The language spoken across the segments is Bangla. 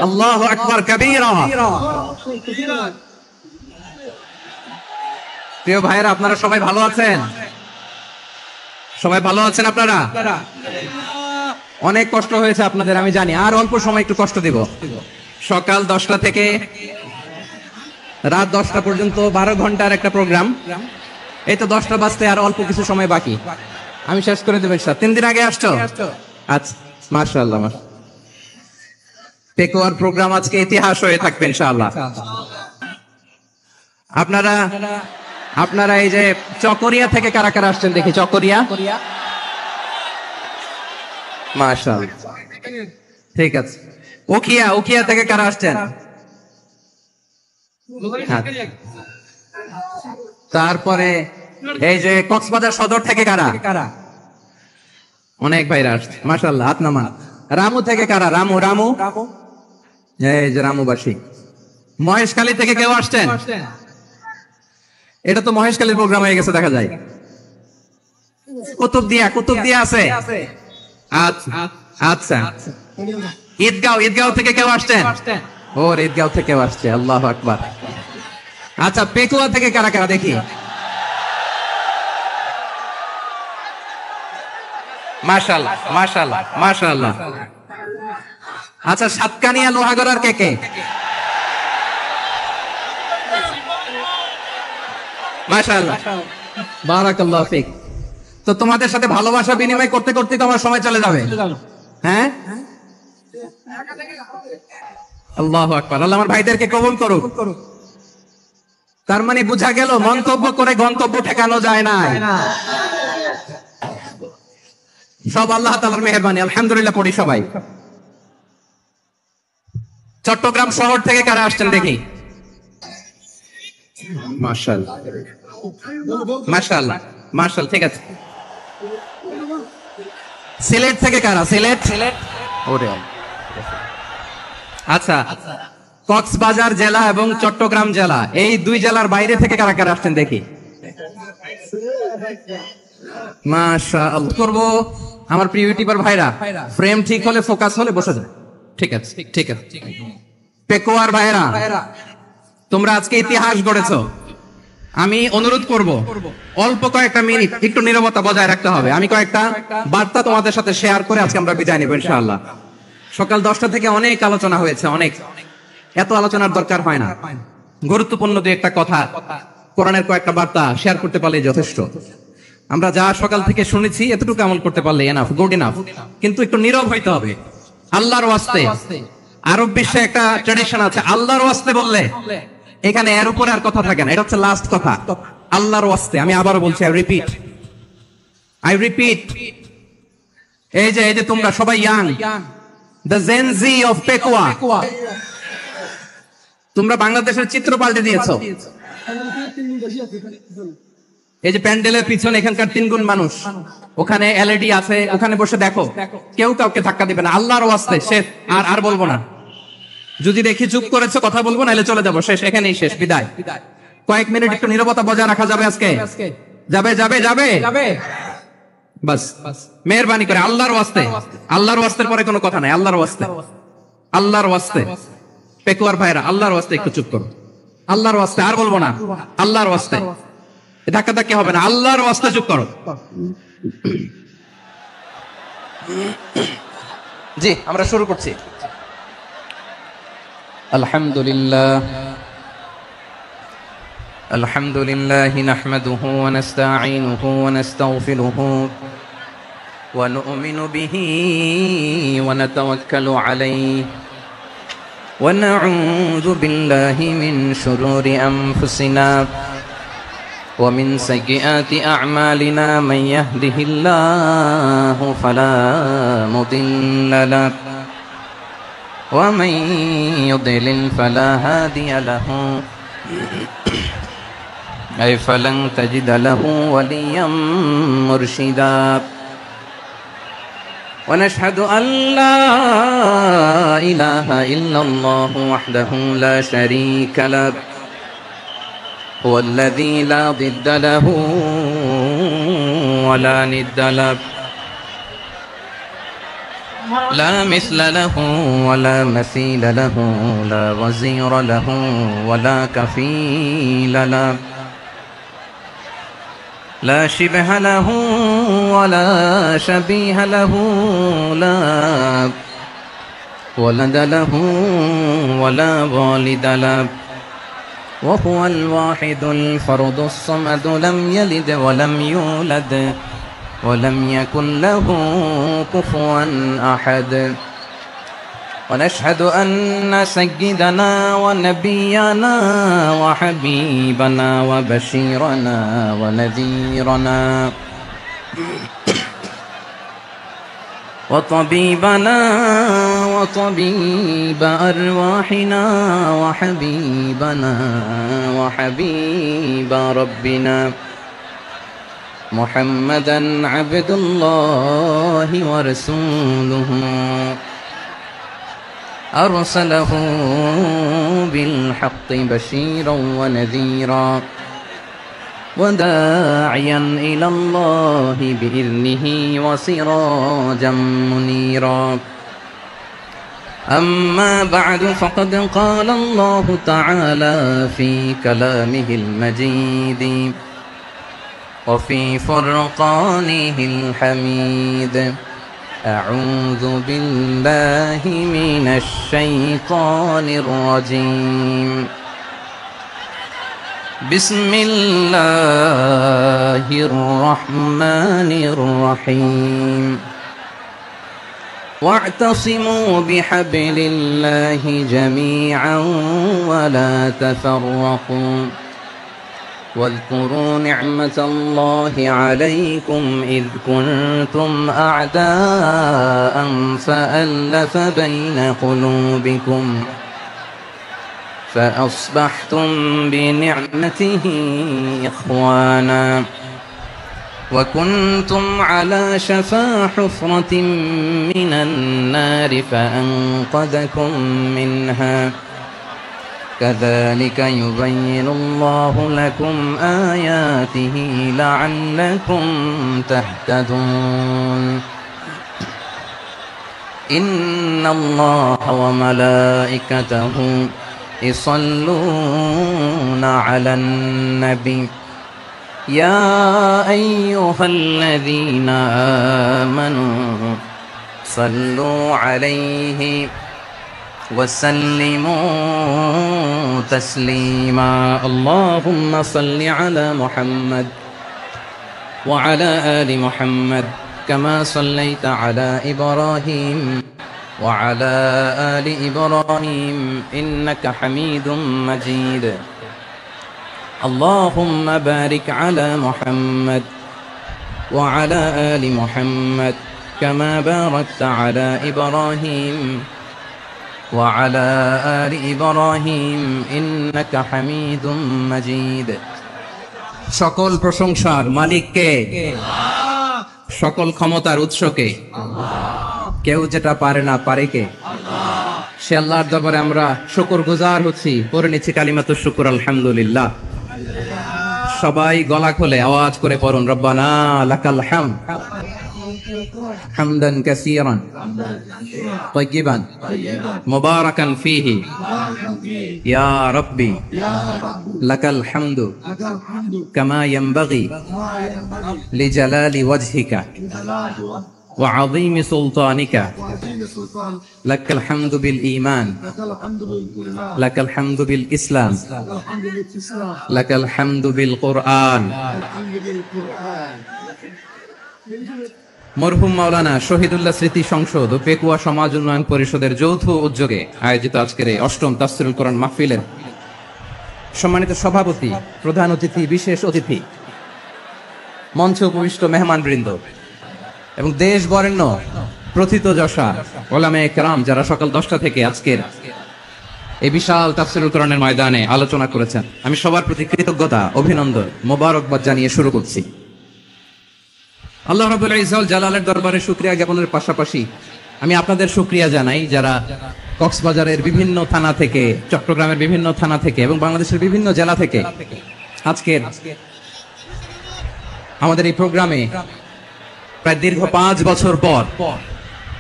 আল্লাহু আকবার কাবীরা। প্রিয় ভাইরা, আপনারা সবাই ভালো আছেন? সবাই ভালো আছেন আপনারা? অনেক কষ্ট হয়েছে আপনাদের আমি জানি, আর অল্প সময় একটু কষ্ট দিব। সকাল 10টা থেকে রাত 10টা পর্যন্ত 12 ঘন্টার একটা প্রোগ্রাম। এই তো 10টা বাজতে আর অল্প কিছু সময় বাকি, আমি শেষ করে দেবো। 3 দিন আগে আসছো? আচ্ছা, মাশাআল্লাহ। পেকুয়ার প্রোগ্রাম আজকে ইতিহাস হয়ে থাকবে ইনশাআল্লাহ। আপনারা এই যে চকরিয়া থেকে কারা কারা আসছেন দেখি? চকরিয়া, মাশাআল্লাহ, ঠিক আছে। উখিয়া থেকে কারা আসছেন? তারপরে এই যে কক্সবাজার সদর থেকে কারা? অনেক ভাইরা আসছে, মাশাআল্লাহ, হাত নামান। রামু থেকে কারা? রামু, এই যে রামুবাসী। মহেশখালী থেকে কেউ আসছেন? এটা তো মহেশখালীর প্রোগ্রাম হয়ে গেছে দেখা যায়। কুতুবদিয়া আছে? আচ্ছা। ঈদগাঁও থেকে কেউ আসছেন? ওর ঈদগাঁও থেকে আসছে, আল্লাহু আকবার। আচ্ছা, পেকুয়া থেকে কারা কারা দেখি? মাশাআল্লাহ। আচ্ছা, সাতকানিয়া লোহাগড়ার কে? মাশাআল্লাহ, বারাকাল্লাহু ফিক। তো তোমাদের সাথে ভালোবাসা বিনিময় করতে করতে তো আমার সময় চলে যাবে। হ্যাঁ, আল্লাহু আকবার। আল্লাহ আমার ভাইদেরকে কবুল করুক। তার মানে বোঝা গেল মন্তব্য করে গন্তব্য ঠেকানো যায় না, সব আল্লাহ তাআলার মেহেরবানি। আলহামদুলিল্লাহ পড়ি সবাই। চট্টগ্রাম শহর থেকে কারা আসছেন দেখি? মাশাআল্লাহ, ঠিক আছে। সিলেট থেকে কারা? সিলেট, আচ্ছা। কক্সবাজার জেলা এবং চট্টগ্রাম জেলা, এই 2 জেলার বাইরে থেকে কারা কারা আসছেন দেখি? মাশাআল্লাহ। করব আমার প্রিয় ইউটিউবার ভাইরা, ফ্রেম ঠিক হলে, ফোকাস হলে বসে যায়। ঠিক আছে। পেকুয়ার ভাইরা, তোমরা আজকে ইতিহাস গড়েছো। আমি অনুরোধ করব অল্প কয়েকটা মিনিট একটু নীরবতা বজায় রাখতে হবে। আমি কয়েকটা বার্তা তোমাদের সাথে শেয়ার করে আজকে আমরা বিদায় নেব ইনশাআল্লাহ। সকাল 10টা থেকে অনেক আলোচনা হয়েছে, এত আলোচনার দরকার হয় না। গুরুত্বপূর্ণ 2-1টা কথা, কোরআনের কয়েকটা বার্তা শেয়ার করতে পারলে যথেষ্ট। আমরা যা সকাল থেকে শুনেছি এতটুকু আমল করতে পারলে এনাফ, গুড এনাফ। কিন্তু একটু নীরব হইতে হবে আল্লাহর ওয়াস্তে। আরব বিশ্বে একটা ট্র্যাডিশন আছে, আল্লাহর ওয়াস্তে বললে এখানে এর উপরে আর কথা থাকে না, এটা হচ্ছে লাস্ট কথা। আল্লাহর ওয়াস্তে, আমি আবারও বলছি, আই রিপিট। এই যে তোমরা সবাই young, the Gen Z of Pekua, তোমরা বাংলাদেশের চিত্র পাল্টে দিয়েছো। এই যে প্যান্ডেলের পিছনে এখানকার 3 গুণ মানুষ, ওখানে এলইডি আছে, ওখানে বসে দেখো, কেউ কাউকে ধাক্কা দিবে না। আল্লাহর ওয়াস্তে শেষ, আর বলবো না। যদি দেখি চুপ করেছো, কথা বলবো, নাহলে চলে যাবো, শেষ, এখানেই শেষ, বিদায়। কয়েক মিনিট একটু নীরবতা বজায় রাখা যাবে আজকে? যাবে। বাস, মেহেরবানি করে আল্লাহর ওয়াস্তের পরে কোনো কথা নাই। আল্লাহর ওয়াস্তে পেকুয়ার ভাইরা, আল্লাহর ওয়াস্তে একটু চুপ করো। আল্লাহর ওয়াস্তে, আর বলবো না। আল্লাহর ওয়াস্তে ধাক্কা হবে না, আল্লাহর ওয়াস্তে চুপ করো। জি, আমরা শুরু করছি। আলহামদুলিল্লাহ নাহমাদুহু ওয়া নাস্তাঈনুহু ওয়া নাস্তাগফিরুহু ওয়া নু'মিনু বিহি ওয়া নাতাওয়াক্কালু আলাইহি ওয়া নাউযু বিল্লাহি মিন শুরুরি আনফুসিনা ওয়া মিন সাইয়্যাতি আ'মালিনা মান ইয়াহদিহিল্লাহু ফালা মুদিল্লা লাহু ওয়া মান ইউদ্লিল ফালা হাদিয়া লাহু أي فلن تجد له وليا مرشدا ونشهد أن لا إله إلا الله وحده لا شريك له هو الذي لا ضد له ولا ند له لا مثل له ولا مثيل له لا وزير له ولا كفيل له لا شبه له ولا شبيه له لا ولد له ولا والد له وهو الواحد الفرد الصمد لم يلد ولم يولد ولم يكن له كفوا أحد ونشهد أن سيدنا ونبينا وحبيبنا وبشيرنا ونذيرنا وطبيبنا وطبيب أرواحنا وحبيبنا وحبيب ربنا محمدا عبد الله ورسوله أرسله بالحق بشيرا ونذيرا وداعيا إلى الله بإذنه وسراجا منيرا أما بعد فقد قال الله تعالى في كلامه المجيد وفي فرقانه الحميد أعوذ بالله من الشيطان الرجيم بسم الله الرحمن الرحيم واعتصموا بحبل الله جميعا ولا تفرقوا واذكروا نعمة الله عليكم إذ كنتم أعداء فألف بين قلوبكم فأصبحتم بنعمته إخوانا وكنتم على شفا حفرة من النار فأنقذكم منها كذلك يبين الله لكم آياته لعلكم تهتدون إن الله وملائكته يصلون على النبي يا أيها الذين آمنوا صلوا عليه وسلموا تسليما اللهم صل على محمد وعلى آل محمد كما صليت على إبراهيم وعلى آل إبراهيم إنك حميد مجيد اللهم بارك على محمد وعلى آل محمد كما باركت على إبراهيم وعلى آل إبراهيم إنك حميد مجيد সকল প্রশংসার মালিক কে সকল ক্ষমতার উৎস কে কেউ যেটা পারে না পারে কে সে আল্লাহর দরবারে আমরা শুকরগুজার হচ্ছি পড়ে নিচ্ছি কালিমাতুশ শুকর আলহামদুলিল্লাহ সবাই গলা খুলে আওয়াজ করে পড়ুন রব্বানা লাকাল হামদ حمدا كثيرا طيبا مباركا فيه يا ربي لك الحمد كما ينبغي لجلال وجهك وعظيم سلطانك لك الحمد بالإيمان لك الحمد بالإسلام لك الحمد بالقرآن মরহুম মাওলানা শহীদুল্লাহ স্মৃতি সংসদ ও পেকুয়া সমাজ উন্নয়ন পরিষদের যৌথ উদ্যোগে আয়োজিত আজকের এই অষ্টম তাফসীরুল কোরআন মাহফিলের সম্মানিত সভাপতি, প্রধান অতিথি, বিশেষ অতিথি, মঞ্চে উপবিষ্ট মেহমানবৃন্দ এবং দেশ বরেণ্য প্রথিতযশা ওলামায়ে কেরাম যারা সকাল 10টা থেকে আজকের এই বিশাল তাফসীরুল কোরআনের ময়দানে আলোচনা করেছেন, আমি সবার প্রতি কৃতজ্ঞতা, অভিনন্দন, মোবারকবাদ জানিয়ে শুরু করছি। আল্লাহ রাব্বুল ইজ্জত জালালের দরবারে শুকরিয়া জ্ঞাপনের পাশাপাশি আমি আপনাদের শুকরিয়া জানাই যারা কক্সবাজারের বিভিন্ন থানা থেকে, চট্টগ্রামের বিভিন্ন থানা থেকে এবং বাংলাদেশের বিভিন্ন জেলা থেকে আজকের আমাদের এই প্রোগ্রামে প্রায় দীর্ঘ 5 বছর পর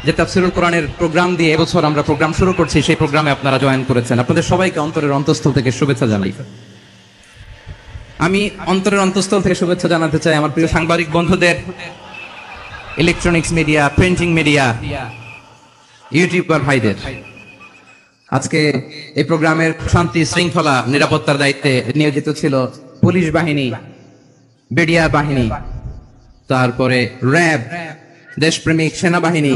যে তাফসীরুল কোরআনের প্রোগ্রাম দিয়ে এবছর আমরা প্রোগ্রাম শুরু করছি, সেই প্রোগ্রামে আপনারা জয়েন করেছেন। আপনাদের সবাইকে অন্তরের অন্তঃস্থল থেকে শুভেচ্ছা জানাই। আমি অন্তরের অন্তঃস্থল থেকে শুভেচ্ছা জানাতে চাই আমার প্রিয় সাংবাদিক বন্ধুদের, electronics media, printing media, YouTuber ভাইদের। আজকে এই প্রোগ্রামের শান্তি শৃঙ্খলা নিরাপত্তার দায়িত্বে নিয়োজিত ছিল পুলিশ বাহিনী, বিডিআর বাহিনী, তারপরে র্যাব, দেশপ্রেমিক সেনাবাহিনী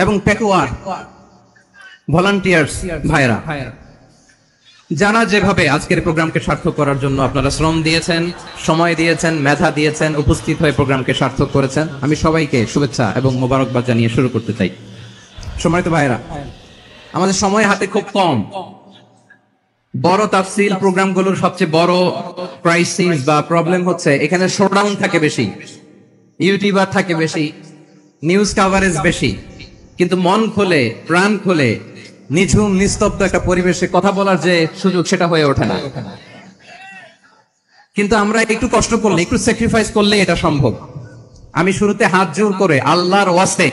এবং পেকুয়ার ভলান্টিয়ার্স ভাইরা, যারা যেভাবে আজকের প্রোগ্রামকে সার্থক করার জন্য আপনারা শ্রম দিয়েছেন, সময় দিয়েছেন, মেধা দিয়েছেন, উপস্থিত হয়ে প্রোগ্রামকে সার্থক করেছেন, আমি সবাইকে শুভেচ্ছা এবং মোবারকবাদ জানিয়ে শুরু করতে চাই। সম্মানিত ভাইরা, আমাদের সময় হাতে খুব কম। বড় তাফসীর প্রোগ্রামগুলোর সবচেয়ে বড় ক্রাইসিস বা প্রবলেম হচ্ছে এখানে শোডাউন থাকে বেশি, ইউটিউবার থাকে বেশি, নিউজ কাভারেজ বেশি, কিন্তু মন খোলে, প্রাণ খোলে, নিঝুম নিস্তব্ধ একটা পরিবেশে কথা বলার যে সুযোগ, সেটা হয়ে ওঠে না। কিন্তু আমরা একটু কষ্ট করলে, একটু স্যাক্রিফাইস করলে এটা সম্ভব। আমি শুরুতে হাত জোর করে আল্লাহর ওয়াস্তে